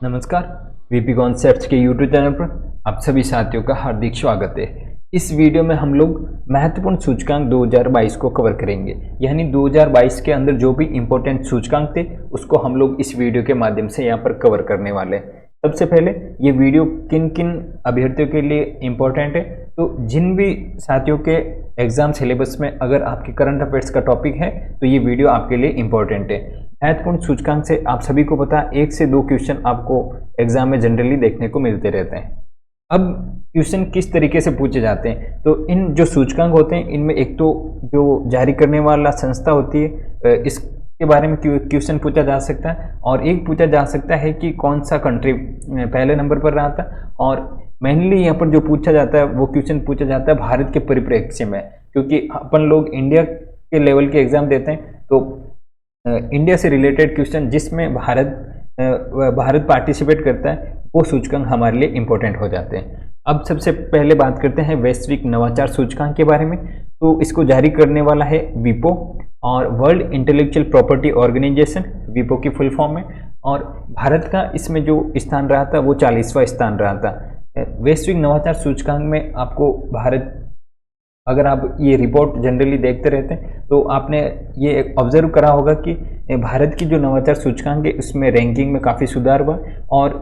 नमस्कार, VP concepts के YouTube channel पर आप सभी साथियों का हार्दिक स्वागत है। इस वीडियो में हम लोग महत्वपूर्ण सूचकांक 2022 को कवर करेंगे, यानी 2022 के अंदर जो भी इम्पोर्टेंट सूचकांक थे उसको हम लोग इस वीडियो के माध्यम से यहाँ पर कवर करने वाले हैं। सबसे पहले ये वीडियो किन किन अभ्यर्थियों के लिए इम्पोर्टेंट है, तो जिन भी साथियों के एग्जाम सिलेबस में अगर आपके करंट अफेयर्स का टॉपिक है तो ये वीडियो आपके लिए इम्पोर्टेंट है। महत्वपूर्ण सूचकांक से आप सभी को पता है 1 से 2 क्वेश्चन आपको एग्जाम में जनरली देखने को मिलते रहते हैं। अब क्वेश्चन किस तरीके से पूछे जाते हैं, तो इन जो सूचकांक होते हैं इनमें एक तो जो जारी करने वाला संस्था होती है इसके बारे में क्वेश्चन पूछा जा सकता है, और एक पूछा जा सकता है कि कौन सा कंट्री पहले नंबर पर रहा था। और मेनली यहाँ पर जो पूछा जाता है वो क्वेश्चन पूछा जाता है भारत के परिप्रेक्ष्य में, क्योंकि अपन लोग इंडिया के लेवल के एग्जाम देते हैं तो इंडिया से रिलेटेड क्वेश्चन जिसमें भारत पार्टिसिपेट करता है वो सूचकांक हमारे लिए इम्पोर्टेंट हो जाते हैं। अब सबसे पहले बात करते हैं वैश्विक नवाचार सूचकांक के बारे में। तो इसको जारी करने वाला है विपो और वर्ल्ड इंटेलेक्चुअल प्रॉपर्टी ऑर्गेनाइजेशन, विपो की फुल फॉर्म में। और भारत का इसमें जो स्थान रहा था वो 40वां स्थान रहा था। वैश्विक नवाचार सूचकांक में आपको भारत, अगर आप ये रिपोर्ट जनरली देखते रहते हैं तो आपने ये ऑब्जर्व करा होगा कि भारत की जो नवाचार सूचकांक है उसमें रैंकिंग में काफ़ी सुधार हुआ, और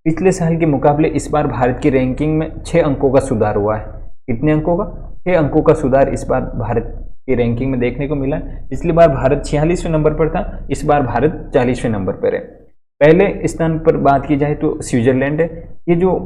पिछले साल के मुकाबले इस बार भारत की रैंकिंग में 6 अंकों का सुधार हुआ है। कितने अंकों का? 6 अंकों का सुधार इस बार भारत की रैंकिंग में देखने को मिला। पिछली बार भारत 46वें नंबर पर था, इस बार भारत 40वें नंबर पर है। पहले स्थान पर बात की जाए तो स्विट्जरलैंड है। ये जो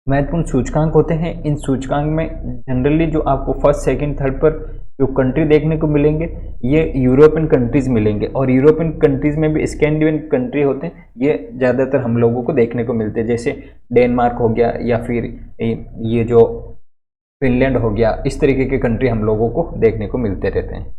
महत्वपूर्ण सूचकांक होते हैं इन सूचकांक में जनरली जो आपको फर्स्ट सेकंड थर्ड पर जो कंट्री देखने को मिलेंगे ये यूरोपियन कंट्रीज मिलेंगे, और यूरोपियन कंट्रीज में भी स्कैंडिनेवियन कंट्री होते हैं, ये ज़्यादातर हम लोगों को देखने को मिलते हैं, जैसे डेनमार्क हो गया या फिर ये जो फिनलैंड हो गया, इस तरीके के कंट्री हम लोगों को देखने को मिलते रहते हैं।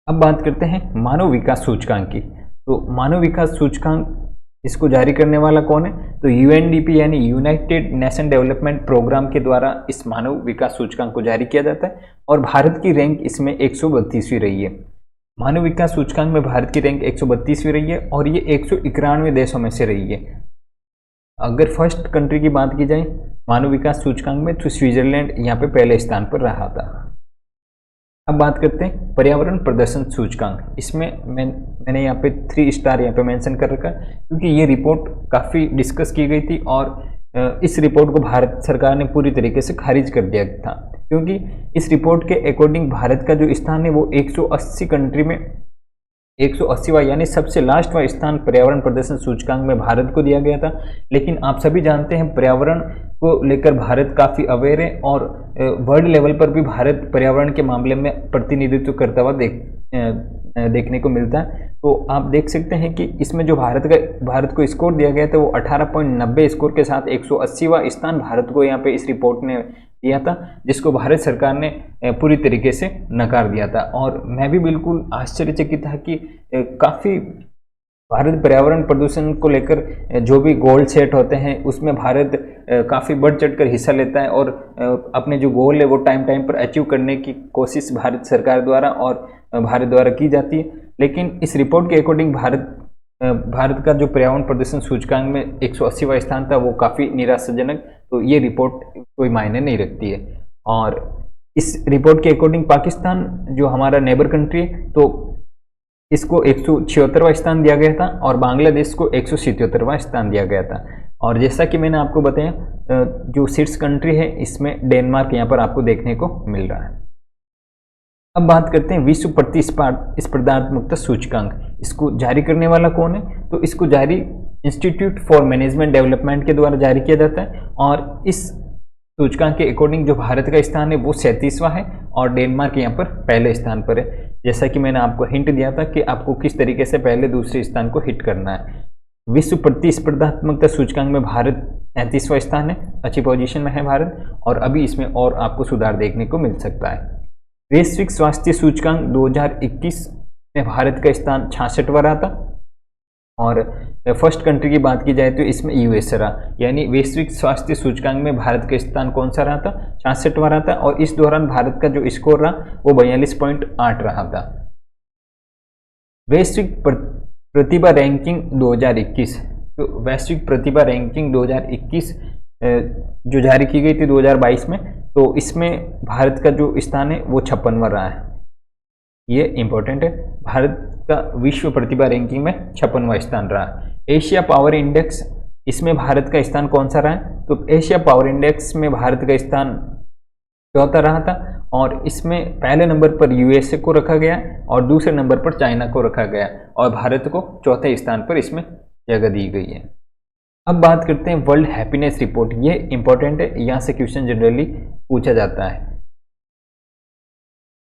अब बात करते हैं मानव विकास सूचकांक की। तो मानव विकास सूचकांक इसको जारी करने वाला कौन है, तो यूएनडीपी यानी यूनाइटेड नेशन डेवलपमेंट प्रोग्राम के द्वारा इस मानव विकास सूचकांक को जारी किया जाता है, और भारत की रैंक इसमें 132वीं रही है। मानव विकास सूचकांक में भारत की रैंक 132वीं रही है, और ये 191 देशों में से रही है। अगर फर्स्ट कंट्री की बात की जाए मानव विकास सूचकांक में तो स्विट्जरलैंड यहाँ पे पहले स्थान पर रहा था। अब बात करते हैं पर्यावरण प्रदर्शन सूचकांक। इसमें मैंने यहाँ पे 3 स्टार यहाँ पे मेंशन कर रखा है, क्योंकि ये रिपोर्ट काफ़ी डिस्कस की गई थी और इस रिपोर्ट को भारत सरकार ने पूरी तरीके से खारिज कर दिया था, क्योंकि इस रिपोर्ट के अकॉर्डिंग भारत का जो स्थान है वो 180 कंट्री में 180वां यानी सबसे लास्टवां स्थान पर्यावरण प्रदर्शन सूचकांक में भारत को दिया गया था। लेकिन आप सभी जानते हैं पर्यावरण को लेकर भारत काफ़ी अवेयर है, और वर्ल्ड लेवल पर भी भारत पर्यावरण के मामले में प्रतिनिधित्व करता हुआ देखने को मिलता है। तो आप देख सकते हैं कि इसमें जो भारत को स्कोर दिया गया था वो 18.90 स्कोर के साथ 180वां स्थान भारत को यहाँ पे इस रिपोर्ट ने दिया था, जिसको भारत सरकार ने पूरी तरीके से नकार दिया था। और मैं भी बिल्कुल आश्चर्यचकित था कि काफ़ी भारत पर्यावरण प्रदूषण को लेकर जो भी गोल सेट होते हैं उसमें भारत काफ़ी बढ़ चढ़कर हिस्सा लेता है, और अपने जो गोल है वो टाइम पर अचीव करने की कोशिश भारत सरकार द्वारा और भारत द्वारा की जाती है। लेकिन इस रिपोर्ट के अकॉर्डिंग भारत का जो पर्यावरण प्रदूषण सूचकांक में 180वां स्थान था वो काफ़ी निराशाजनक, तो ये रिपोर्ट कोई मायने नहीं रखती है। और इस रिपोर्ट के अकॉर्डिंग पाकिस्तान जो हमारा नेबर कंट्री है तो इसको 176वां स्थान दिया गया था, और बांग्लादेश को 177वां स्थान दिया गया था। और जैसा कि मैंने आपको बताया जो शीर्ष कंट्री है इसमें डेनमार्क यहाँ पर आपको देखने को मिल रहा है। अब बात करते हैं विश्व प्रतिस्पर्धात्मकता सूचकांक। इसको जारी करने वाला कौन है, तो इसको जारी इंस्टीट्यूट फॉर मैनेजमेंट डेवलपमेंट के द्वारा जारी किया जाता है, और इस सूचकांक के अकॉर्डिंग जो भारत का स्थान है वो 37वां है, और डेनमार्क यहाँ पर पहले स्थान पर है। जैसा कि मैंने आपको हिंट दिया था कि आपको किस तरीके से पहले दूसरे स्थान को हिट करना है। विश्व प्रतिस्पर्धात्मकता सूचकांक में भारत 33वां स्थान है, अच्छी पोजीशन में है भारत, और अभी इसमें और आपको सुधार देखने को मिल सकता है। वैश्विक स्वास्थ्य सूचकांक 2021 में भारत का स्थान 66वां रहा था, और फर्स्ट कंट्री की बात की जाए तो इसमें यूएस रहा, यानी वैश्विक स्वास्थ्य सूचकांक में भारत का स्थान कौन सा रहा था, 66वां रहा था, और इस दौरान भारत का जो स्कोर रहा वो 42.8 रहा था। वैश्विक प्रतिभा रैंकिंग 2021 तो वैश्विक प्रतिभा रैंकिंग 2021 जो जारी की गई थी 2022 में, तो इसमें भारत का जो स्थान है वो 56वां रहा है। ये इंपॉर्टेंट है, भारत का विश्व प्रतिभा रैंकिंग में 56वां स्थान रहा। एशिया पावर इंडेक्स, इसमें भारत का स्थान कौन सा रहा है? तो एशिया पावर इंडेक्स में भारत का स्थान चौथा रहा था, और इसमें पहले नंबर पर यूएसए को रखा गया और दूसरे नंबर पर चाइना को रखा गया, और भारत को चौथे स्थान पर इसमें जगह दी गई है। अब बात करते हैं वर्ल्ड हैप्पीनेस रिपोर्ट। ये इंपॉर्टेंट है, यहाँ से क्वेश्चन जनरली पूछा जाता है।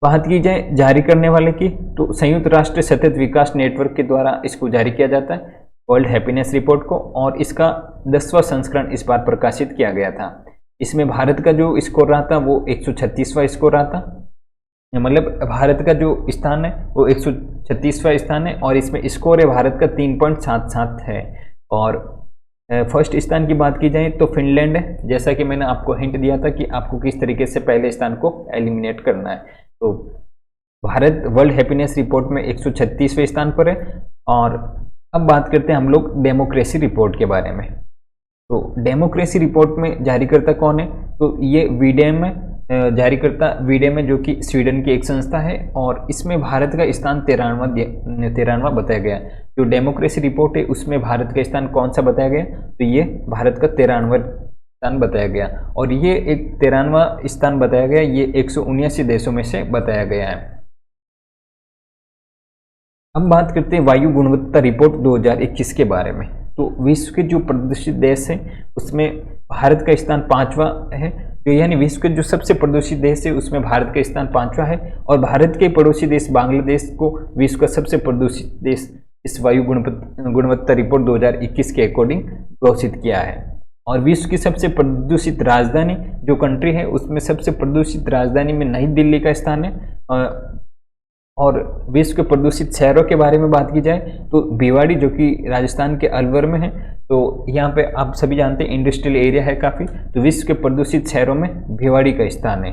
बात की जाए जारी करने वाले की, तो संयुक्त राष्ट्र सतत विकास नेटवर्क के द्वारा इसको जारी किया जाता है, वर्ल्ड हैप्पीनेस रिपोर्ट को, और इसका 10वां संस्करण इस बार प्रकाशित किया गया था। इसमें भारत का जो स्कोर रहा था वो 136वां स्कोर रहा था, मतलब भारत का जो स्थान है वो 136वां स्थान है, और इसमें स्कोर है भारत का 3.77 है। और फर्स्ट स्थान की बात की जाए तो फिनलैंड है, जैसा कि मैंने आपको हिंट दिया था कि आपको किस तरीके से पहले स्थान को एलिमिनेट करना है। तो भारत वर्ल्ड हैप्पीनेस रिपोर्ट में 136वें स्थान पर है। और अब बात करते हैं हम लोग डेमोक्रेसी रिपोर्ट के बारे में। तो डेमोक्रेसी रिपोर्ट में जारीकर्ता कौन है? तो ये वीडेम है, जारीकर्ता वीडेम है, जो कि स्वीडन की एक संस्था है, और इसमें भारत का स्थान 13वां बताया गया। जो डेमोक्रेसी रिपोर्ट है उसमें भारत का स्थान कौन सा बताया गया? तो ये भारत का 13वां स्थान बताया गया, और ये एक 13वां स्थान बताया गया, ये 179 देशों में से बताया गया है। अब बात करते हैं वायु गुणवत्ता रिपोर्ट 2021 के बारे में। तो विश्व के जो प्रदूषित देश हैं उसमें भारत का स्थान 5वां है, तो यानी विश्व के जो सबसे प्रदूषित देश है उसमें भारत का स्थान 5वां है, और भारत के पड़ोसी देश बांग्लादेश को विश्व का सबसे प्रदूषित देश इस वायु गुणवत्ता रिपोर्ट 2021 के अकॉर्डिंग घोषित किया है। और विश्व की सबसे प्रदूषित राजधानी जो कंट्री है उसमें सबसे प्रदूषित राजधानी में नई दिल्ली का स्थान है। और विश्व के प्रदूषित शहरों के बारे में बात की जाए तो भिवाड़ी, जो कि राजस्थान के अलवर में है, तो यहाँ पे आप सभी जानते हैं इंडस्ट्रियल एरिया है काफ़ी, तो विश्व के प्रदूषित शहरों में भिवाड़ी का स्थान है।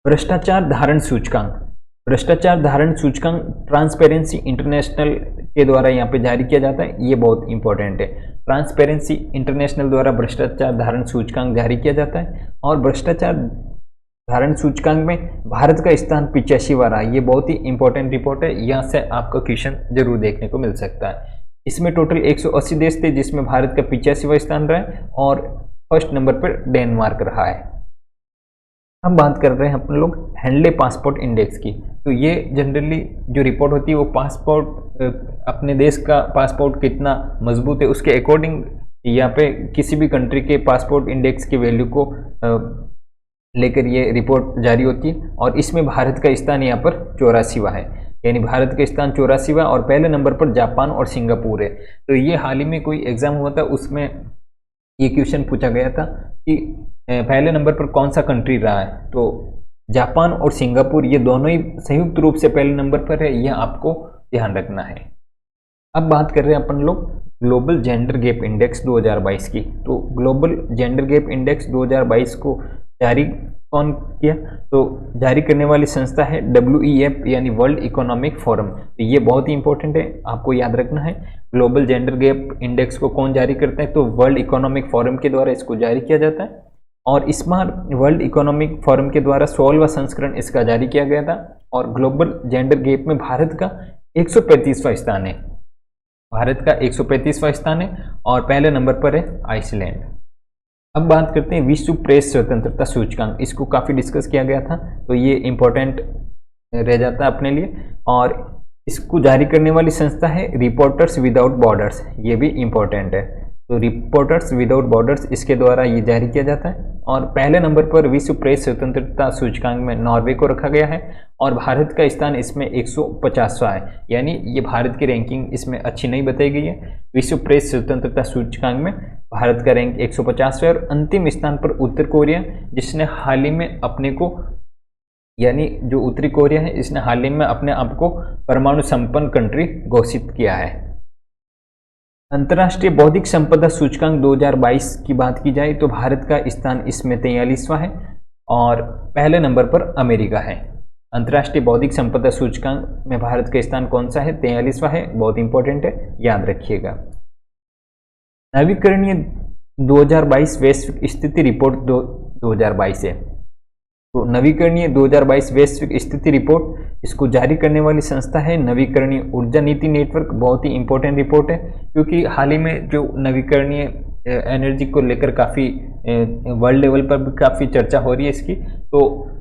भ्रष्टाचार धारण सूचकांक, भ्रष्टाचार धारण सूचकांक ट्रांसपेरेंसी इंटरनेशनल के द्वारा यहाँ पे जारी किया जाता है, ये बहुत इंपॉर्टेंट है। ट्रांसपेरेंसी इंटरनेशनल द्वारा भ्रष्टाचार धारण सूचकांक जारी किया जाता है, और भ्रष्टाचार धारण सूचकांक में भारत का स्थान 85वां रहा। ये बहुत ही इंपॉर्टेंट रिपोर्ट है, यहाँ से आपका क्वेश्चन जरूर देखने को मिल सकता है। इसमें टोटल 180 देश थे जिसमें भारत का 85वां स्थान रहा है, और फर्स्ट नंबर पर डेनमार्क रहा है। अब बात कर रहे हैं अपन लोग हैंडले पासपोर्ट इंडेक्स की। तो ये जनरली जो रिपोर्ट होती है वो पासपोर्ट, अपने देश का पासपोर्ट कितना मजबूत है उसके अकॉर्डिंग यहाँ पे किसी भी कंट्री के पासपोर्ट इंडेक्स की वैल्यू को लेकर ये रिपोर्ट जारी होती है, और इसमें भारत का स्थान यहाँ पर 84वां है, यानी भारत का स्थान 84वां, और पहले नंबर पर जापान और सिंगापुर है। तो ये हाल ही में कोई एग्जाम हुआ था, उसमें ये क्वेश्चन पूछा गया था कि पहले नंबर पर कौन सा कंट्री रहा है, तो जापान और सिंगापुर ये दोनों ही संयुक्त रूप से पहले नंबर पर है, यह आपको ध्यान रखना है। अब बात कर रहे हैं अपन लोग ग्लोबल जेंडर गैप इंडेक्स 2022 की। तो ग्लोबल जेंडर गैप इंडेक्स 2022 को जारी कौन किया? तो जारी करने वाली संस्था है WEF, यानी वर्ल्ड इकोनॉमिक फोरम। तो ये बहुत ही इंपॉर्टेंट है, आपको याद रखना है। ग्लोबल जेंडर गैप इंडेक्स को कौन जारी करता है? तो वर्ल्ड इकोनॉमिक फोरम के द्वारा इसको जारी किया जाता है, और इस बार वर्ल्ड इकोनॉमिक फोरम के द्वारा 16वां संस्करण इसका जारी किया गया था। और ग्लोबल जेंडर गैप में भारत का 135वां स्थान है, भारत का 135वां स्थान है, और पहले नंबर पर है आइसलैंड। अब बात करते हैं विश्व प्रेस स्वतंत्रता सूचकांक। इसको काफ़ी डिस्कस किया गया था, तो ये इंपॉर्टेंट रह जाता है अपने लिए, और इसको जारी करने वाली संस्था है रिपोर्टर्स विदाउट बॉर्डर्स, ये भी इंपॉर्टेंट है। तो रिपोर्टर्स विदाउट बॉर्डर्स इसके द्वारा ये जारी किया जाता है, और पहले नंबर पर विश्व प्रेस स्वतंत्रता सूचकांक में नॉर्वे को रखा गया है, और भारत का स्थान इसमें 150वां है, यानी ये भारत की रैंकिंग इसमें अच्छी नहीं बताई गई है। विश्व प्रेस स्वतंत्रता सूचकांक में भारत का रैंक 150वां है, और अंतिम स्थान पर उत्तर कोरिया, जिसने हाल ही में अपने को, यानी जो उत्तरी कोरिया है, इसने हाल ही में अपने आप को परमाणु संपन्न कंट्री घोषित किया है। अंतर्राष्ट्रीय बौद्धिक संपदा सूचकांक 2022 की बात की जाए तो भारत का स्थान इसमें 43वां है, और पहले नंबर पर अमेरिका है। अंतर्राष्ट्रीय बौद्धिक संपदा सूचकांक में भारत का स्थान कौन सा है? 43वां है, बहुत इंपॉर्टेंट है, याद रखिएगा। नवीकरणीय 2022 वैश्विक स्थिति रिपोर्ट 2022 है। तो नवीकरणीय 2022 वैश्विक स्थिति रिपोर्ट, इसको जारी करने वाली संस्था है नवीकरणीय ऊर्जा नीति नेटवर्क। बहुत ही इंपॉर्टेंट रिपोर्ट है, क्योंकि हाल ही में जो नवीकरणीय एनर्जी को लेकर काफ़ी वर्ल्ड लेवल पर भी काफ़ी चर्चा हो रही है इसकी। तो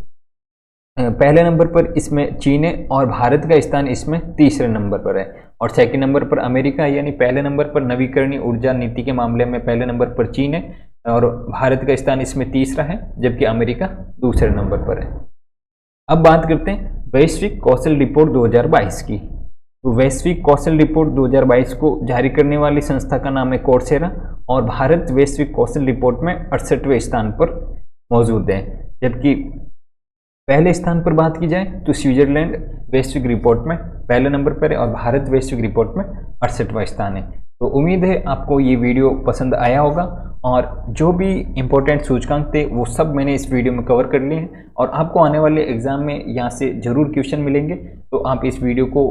पहले नंबर पर इसमें चीन है और भारत का स्थान इसमें तीसरे नंबर पर है, और सेकंड नंबर पर अमेरिका है। यानी पहले नंबर पर नवीकरणीय ऊर्जा नीति के मामले में पहले नंबर पर चीन है और भारत का स्थान इसमें तीसरा है, जबकि अमेरिका दूसरे नंबर पर है। अब बात करते हैं वैश्विक कौशल रिपोर्ट 2022 की। तो वैश्विक कौशल रिपोर्ट 2022 को जारी करने वाली संस्था का नाम है कोर्सेरा, और भारत वैश्विक कौशल रिपोर्ट में 68वें स्थान पर मौजूद है। जबकि पहले स्थान पर बात की जाए तो स्विट्जरलैंड वैश्विक रिपोर्ट में पहले नंबर पर है और भारत वैश्विक रिपोर्ट में 68वां स्थान है। तो उम्मीद है आपको ये वीडियो पसंद आया होगा, और जो भी इम्पोर्टेंट सूचकांक थे वो सब मैंने इस वीडियो में कवर कर लिए हैं, और आपको आने वाले एग्जाम में यहाँ से ज़रूर क्वेश्चन मिलेंगे। तो आप इस वीडियो को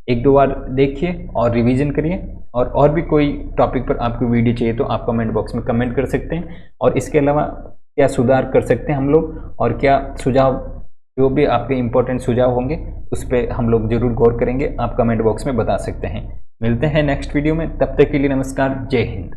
एक दो बार देखिए और रिवीजन करिए, और भी कोई टॉपिक पर आपको वीडियो चाहिए तो आप कमेंट बॉक्स में कमेंट कर सकते हैं। और इसके अलावा क्या सुधार कर सकते हैं हम लोग, और क्या सुझाव, जो भी आपके इम्पोर्टेंट सुझाव होंगे उस पर हम लोग जरूर गौर करेंगे, आप कमेंट बॉक्स में बता सकते हैं। मिलते हैं नेक्स्ट वीडियो में, तब तक के लिए नमस्कार, जय हिंद।